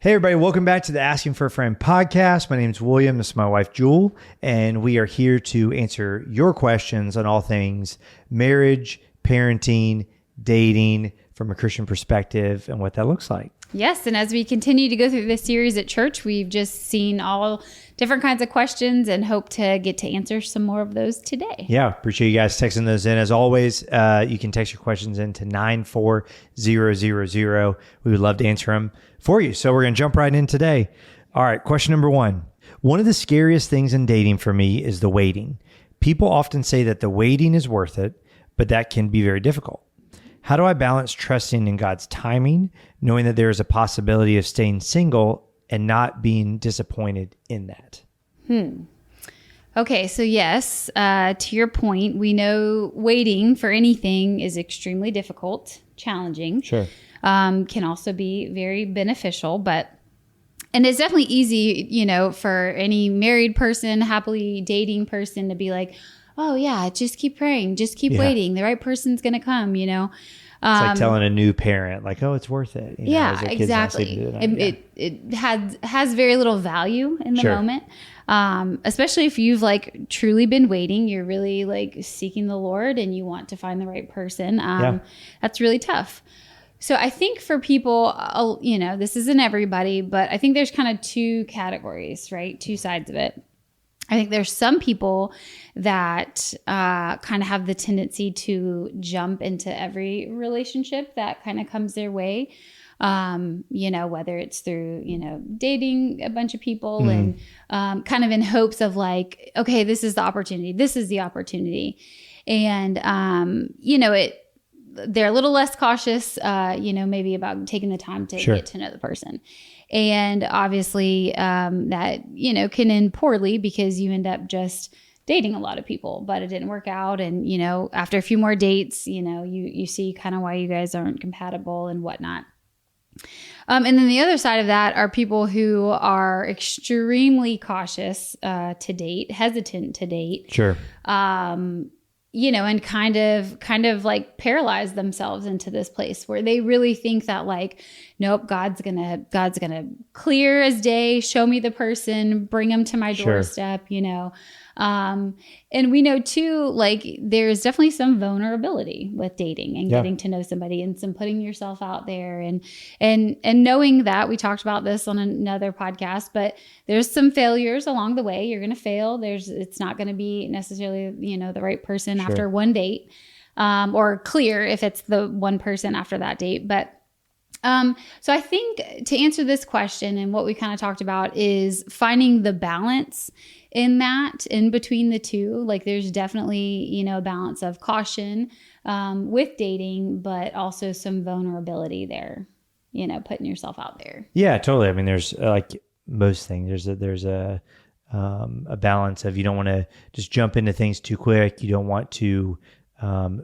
Hey everybody, welcome back to the Asking for a Friend podcast. My name is William, this is my wife Jul, and we are here to answer your questions on all things marriage, parenting, dating from a Christian perspective and what that looks like. Yes, and as we continue to go through this series at church, we've just seen all different kinds of questions and hope to get to answer some more of those today. Yeah, appreciate you guys texting those in. As always, you can text your questions in to 94000. We would love to answer them for you. So we're going to jump right in today. All right, question number one. One of the scariest things in dating for me is the waiting. People often say that the waiting is worth it, but that can be very difficult. How do I balance trusting in God's timing, knowing that there is a possibility of staying single and not being disappointed in that? Okay, so yes, to your point, we know waiting for anything is extremely difficult, challenging. Sure. Can also be very beneficial, and it's definitely easy, for any married person, happily dating person to be like, oh yeah, just keep praying, just keep waiting. The right person's going to come, It's like telling a new parent, like, oh, it's worth it. Exactly. It has very little value in the moment. Especially if you've truly been waiting, you're really seeking the Lord and you want to find the right person. That's really tough. So I think for people, this isn't everybody, but I think there's kind of two categories, right? Two sides of it. I think there's some people that kind of have the tendency to jump into every relationship that kind of comes their way, whether it's through, dating a bunch of people and kind of in hopes of okay, this is the opportunity. This is the opportunity. And, they're a little less cautious, maybe about taking the time to get to know the person. And obviously that, can end poorly because you end up just dating a lot of people, but it didn't work out. And, after a few more dates, you see kind of why you guys aren't compatible and whatnot. And then the other side of that are people who are extremely cautious to date, hesitant to date. Sure. And kind of paralyze themselves into this place where they really think that nope, God's gonna clear as day, show me the person, bring them to my doorstep, and we know too, there's definitely some vulnerability with dating and getting to know somebody and some putting yourself out there and knowing that. We talked about this on another podcast, but there's some failures along the way. You're going to fail. It's not going to be necessarily, the right person after one date, or clear if it's the one person after that date. But so I think to answer this question and what we kind of talked about is finding the balance in that, in between the two. There's definitely, a balance of caution with dating, but also some vulnerability there, putting yourself out there. Yeah, totally. I mean, there's most things, there's a balance of, you don't want to just jump into things too quick. You don't want to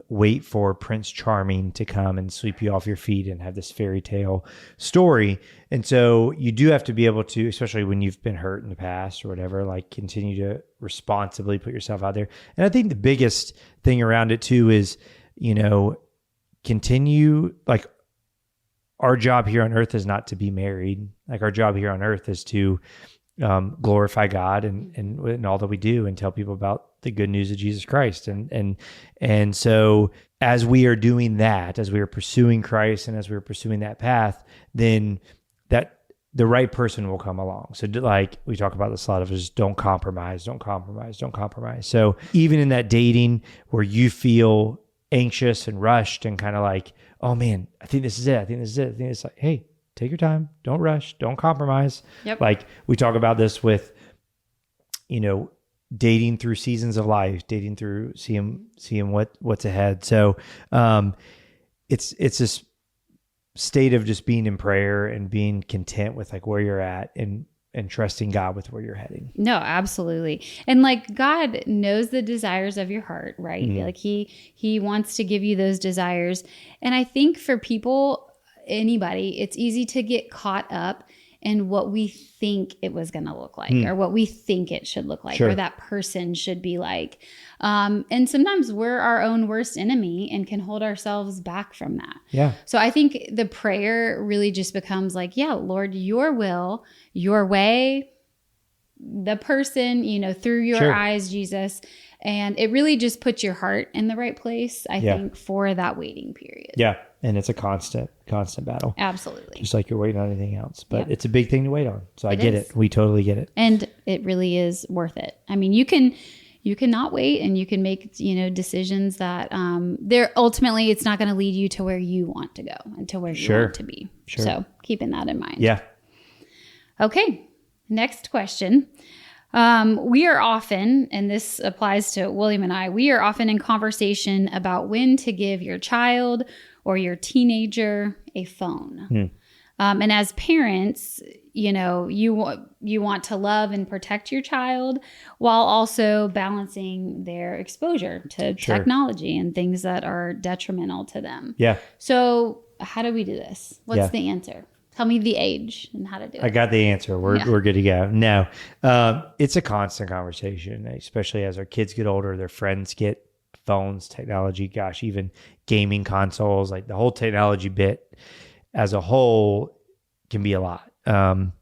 wait for Prince Charming to come and sweep you off your feet and have this fairy tale story. And so you do have to be able to, especially when you've been hurt in the past or whatever, continue to responsibly put yourself out there. And I think the biggest thing around it too is, continue, our job here on earth is not to be married. Our job here on earth is to glorify God and all that we do and tell people about the good news of Jesus Christ. And so as we are doing that, as we are pursuing Christ and as we are pursuing that path, then that the right person will come along. So we talk about this a lot of is don't compromise. So even in that dating where you feel anxious and rushed and kind of oh man, I think this is it. I think it's hey, take your time. Don't rush. Don't compromise. Yep. We talk about this with, dating through seasons of life, dating through seeing what's ahead. So it's this state of just being in prayer and being content with where you're at and trusting God with where you're heading. No, absolutely. And God knows the desires of your heart, right? Mm-hmm. He wants to give you those desires. And I think for people, anybody, it's easy to get caught up in what we think it was going to look like or what we think it should look like or that person should be like. And sometimes we're our own worst enemy and can hold ourselves back from that. Yeah. So I think the prayer really just becomes like, yeah, Lord, your will, your way, the person, through your eyes, Jesus. And it really just puts your heart in the right place, I think, for that waiting period. Yeah. And it's a constant battle. Absolutely. Just like you're waiting on anything else. But it's a big thing to wait on. So I get it. We totally get it. And it really is worth it. I mean, you can not wait, and you can make, decisions that they're ultimately, it's not going to lead you to where you want to go and to where you want to be. So keeping that in mind. Yeah. Okay. Next question. We are often, and this applies to William and I, we are often in conversation about when to give your child or your teenager a phone. And as parents, you want to love and protect your child while also balancing their exposure to technology and things that are detrimental to them. Yeah. So how do we do this? What's the answer? Tell me the age and how to do it. I got the answer. We're good to go. No, it's a constant conversation, especially as our kids get older, their friends get phones, technology, gosh, even gaming consoles, like the whole technology bit as a whole can be a lot. And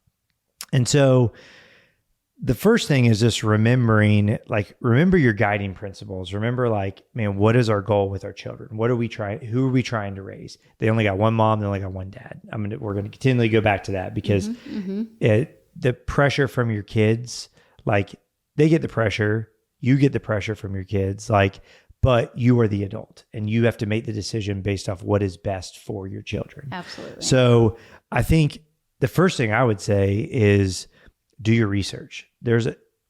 so the first thing is just remember your guiding principles. Remember, what is our goal with our children? Who are we trying to raise? They only got one mom, they only got one dad. We're going to continually go back to that because the pressure from your kids, they get the pressure, you get the pressure from your kids, but you are the adult and you have to make the decision based off what is best for your children. Absolutely. So I think the first thing I would say is do your research.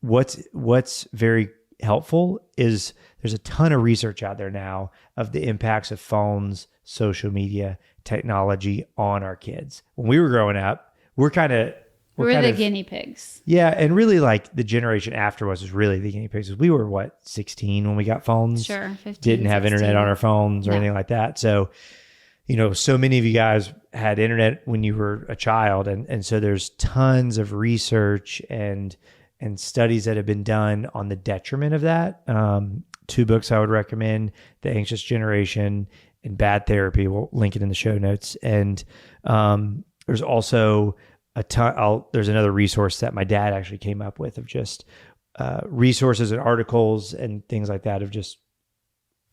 What's very helpful is there's a ton of research out there now of the impacts of phones, social media, technology on our kids. When we were growing up, we're the guinea pigs. Yeah. And really the generation after us was really the guinea pigs. We were 16 when we got phones. Sure. 15, didn't have 16. internet on our phones or anything like that. So, so many of you guys had internet when you were a child. And so there's tons of research and studies that have been done on the detriment of that. 2 books I would recommend, The Anxious Generation and Bad Therapy. We'll link it in the show notes. And there's also there's another resource that my dad actually came up with of just resources and articles and things like that of just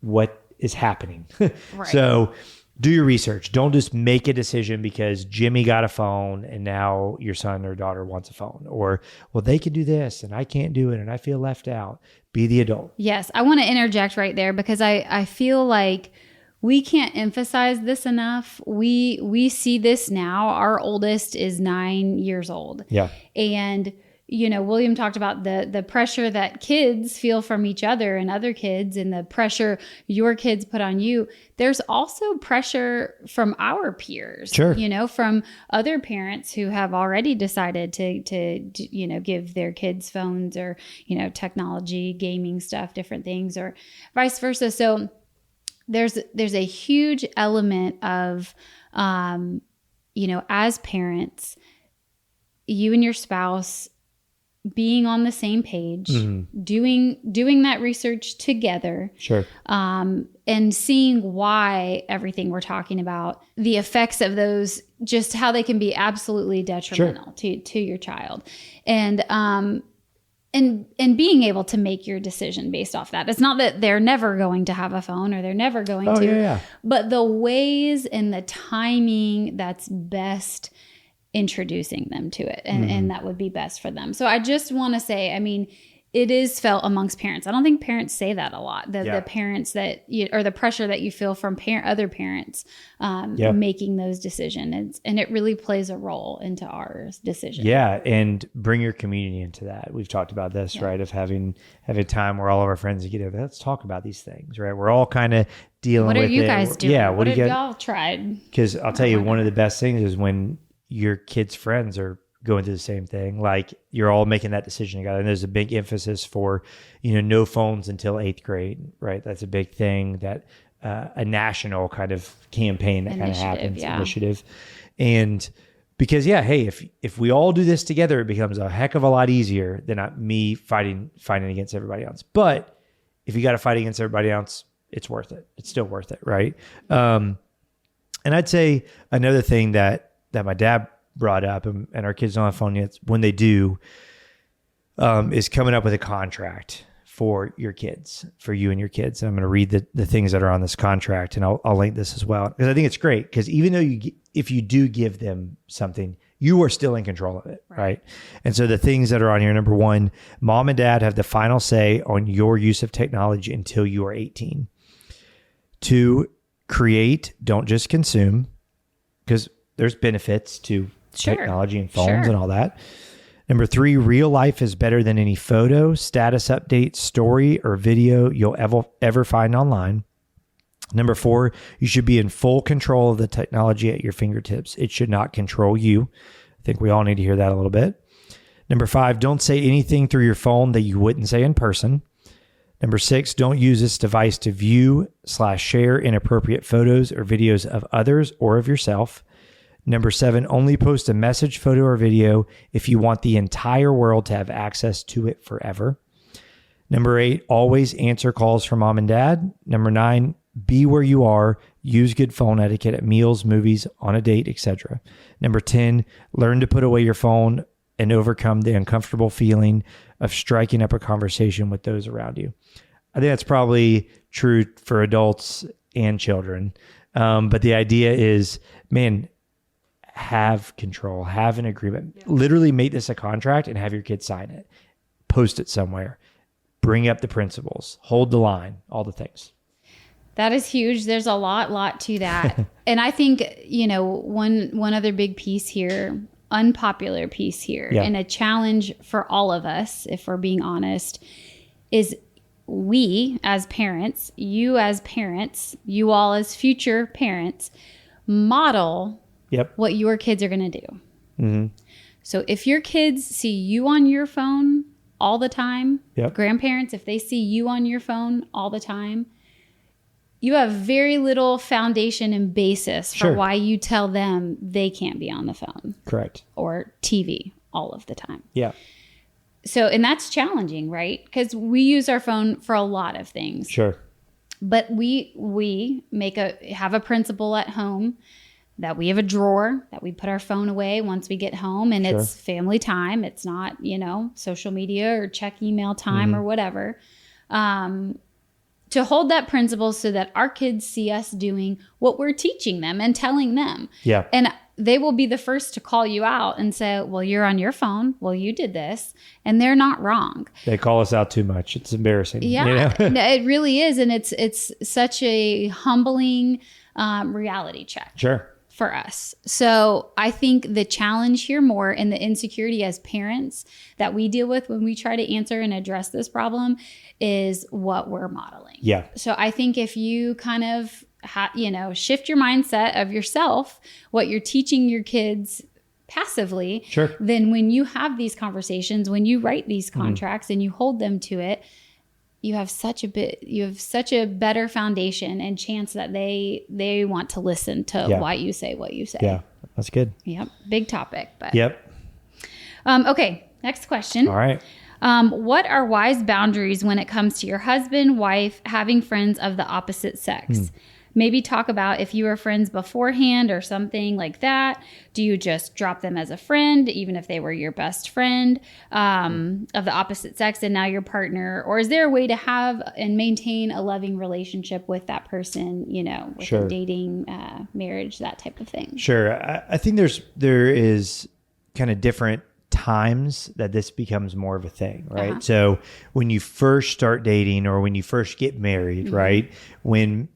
what is happening. Right. So do your research. Don't just make a decision because Jimmy got a phone and now your son or daughter wants a phone, or, well, they can do this and I can't do it and I feel left out. Be the adult. Yes. I want to interject right there because I feel like we can't emphasize this enough. We see this now. Our oldest is 9 years old. Yeah. And William talked about the pressure that kids feel from each other and other kids and the pressure your kids put on you. There's also pressure from our peers, from other parents who have already decided to give their kids phones or, technology, gaming stuff, different things, or vice versa. So there's a huge element of, as parents, you and your spouse being on the same page, doing that research together, and seeing why everything we're talking about, the effects of those, just how they can be absolutely detrimental to your child, and being able to make your decision based off that. It's not that they're never going to have a phone or they're never going to, but the ways and the timing that's best introducing them to it and that would be best for them. So I just want to say, it is felt amongst parents. I don't think parents say that a lot. The parents that or the pressure that you feel from other parents making those decisions, and it really plays a role into our decision. Yeah, and bring your community into that. We've talked about this, right? Of having time where all of our friends get together. Let's talk about these things, right? We're all kind of dealing with it. What are you guys doing? Yeah, what have y'all tried? Because I'll tell you, one of the best things is when your kids' friends are going through the same thing, you're all making that decision together. And there's a big emphasis for, no phones until 8th grade, right? That's a big thing that a national kind of campaign that kind of happens, initiative. And Because hey, if we all do this together, it becomes a heck of a lot easier than me fighting against everybody else. But if you got to fight against everybody else, it's worth it. It's still worth it, right? And I'd say another thing that my dad brought up, and our kids don't have phone yet, when they do, is coming up with a contract for your kids, for you and your kids. And I'm going to read the things that are on this contract, and I'll link this as well, because I think it's great. Because even though if you do give them something, you are still in control of it, right? And so the things that are on here, number 1, mom and dad have the final say on your use of technology until you are 18. 2, create, don't just consume, because there's benefits to technology and phones and all that. Number 3, real life is better than any photo, status update, story, or video you'll ever find online. Number 4, you should be in full control of the technology at your fingertips. It should not control you. I think we all need to hear that a little bit. Number 5, don't say anything through your phone that you wouldn't say in person. Number 6, don't use this device to view/share inappropriate photos or videos of others or of yourself. Number 7, only post a message, photo, or video if you want the entire world to have access to it forever. Number 8, always answer calls from mom and dad. Number 9, be where you are. Use good phone etiquette at meals, movies, on a date, etc. Number 10, learn to put away your phone and overcome the uncomfortable feeling of striking up a conversation with those around you. I think that's probably true for adults and children. But the idea is, man, have control, have an agreement, literally make this a contract and have your kids sign it, post it somewhere, bring up the principles, hold the line, all the things. That is huge. There's a lot to that. And I think, one other big piece here, unpopular piece here, and a challenge for all of us, if we're being honest, is we as parents, you as parents, you all as future parents, model what your kids are going to do. Mm-hmm. So if your kids see you on your phone all the time, grandparents, if they see you on your phone all the time, you have very little foundation and basis for why you tell them they can't be on the phone. Correct. Or TV all of the time. Yeah. So, and that's challenging, right? Because we use our phone for a lot of things. Sure. But we have a principle at home that we have a drawer that we put our phone away once we get home, and it's family time. It's not, social media or check email time or whatever. To hold that principle so that our kids see us doing what we're teaching them and telling them. Yeah. And they will be the first to call you out and say, well, you're on your phone. Well, you did this. And they're not wrong. They call us out too much. It's embarrassing. Yeah, it really is. And it's such a humbling reality check. Sure. For us. So I think the challenge here more, and the insecurity as parents that we deal with when we try to answer and address this problem, is what we're modeling. Yeah. So I think if you kind of shift your mindset of yourself, what you're teaching your kids passively, then when you have these conversations, when you write these contracts and you hold them to it, you have such a better foundation and chance that they want to listen to why you say what you say. Yeah, that's good. Yep. Big topic, but okay. Next question. All right. What are wise boundaries when it comes to your husband, wife, having friends of the opposite sex? Maybe talk about if you were friends beforehand or something like that. Do you just drop them as a friend, even if they were your best friend of the opposite sex and now your partner? Or is there a way to have and maintain a loving relationship with that person, with a dating, marriage, that type of thing? Sure. I think there is kind of different times that this becomes more of a thing, right? Uh-huh. So when you first start dating or when you first get married, right?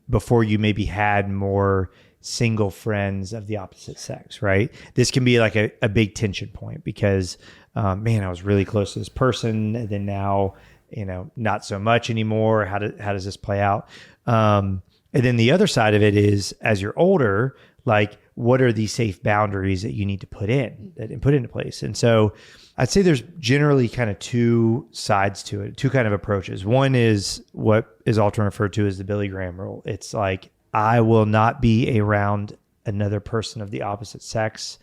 Before you maybe had more single friends of the opposite sex, right? This can be like a big tension point because, man, I was really close to this person and then now, not so much anymore. How does this play out? And then the other side of it is as you're older, like, what are these safe boundaries that you need to put into place? And so I'd say there's generally kind of two sides to it, two kind of approaches. One is what is often referred to as the Billy Graham rule. It's like, I will not be around another person of the opposite sex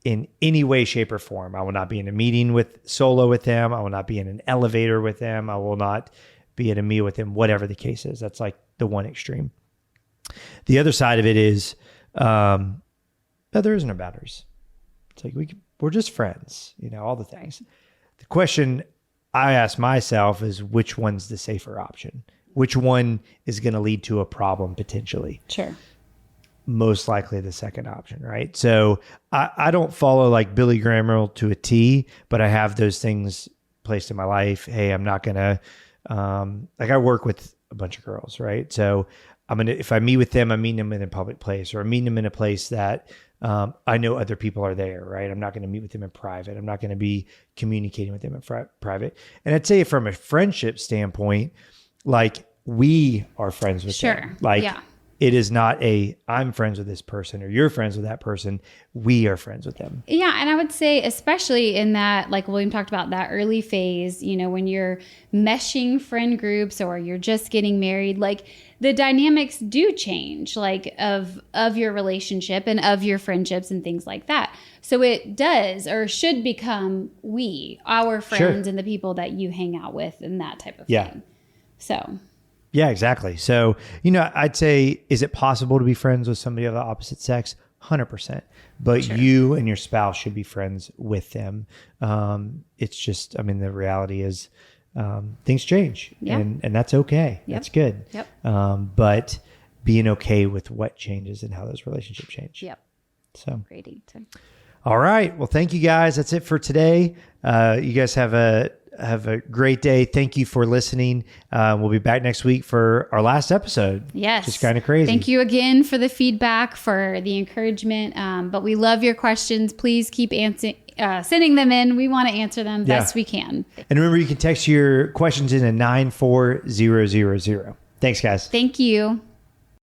in any way, shape, or form. I will not be in a meeting solo with them. I will not be in an elevator with them. I will not be at a meal with them, whatever the case is. That's like the one extreme. The other side of it is, no, there is no boundaries. It's like we're just friends, all the things. The question I ask myself is, which one's the safer option? Which one is going to lead to a problem potentially? Sure. Most likely the second option, right? So I don't follow like Billy Graham rule to a T, but I have those things placed in my life. Hey, I'm not going to, I work with a bunch of girls, right? So if I meet with them, I'm meeting them in a public place, or I'm meeting them in a place that I know other people are there, right? I'm not going to meet with them in private. I'm not going to be communicating with them in private. And I'd say from a friendship standpoint, like we are friends with them. Like, it is not I'm friends with this person or you're friends with that person. We are friends with them. Yeah. And I would say, especially in that, like William talked about, that early phase, when you're meshing friend groups or you're just getting married, like the dynamics do change, like of your relationship and of your friendships and things like that. So it does or should become our friends, and the people that you hang out with and that type of thing. So... Yeah, exactly. So, I'd say, is it possible to be friends with somebody of the opposite sex? 100%. But you and your spouse should be friends with them. It's just, the reality is things change, and that's okay. That's good. But being okay with what changes and how those relationships change. So great answer. All right. Well, thank you guys. That's it for today. You guys have a great day. Thank you for listening. We'll be back next week for our last episode. Yes. Just kind of crazy. Thank you again for the feedback, for the encouragement. But we love your questions. Please keep sending them in. We want to answer them best we can. And remember, you can text your questions in a 94000. Thanks, guys. Thank you.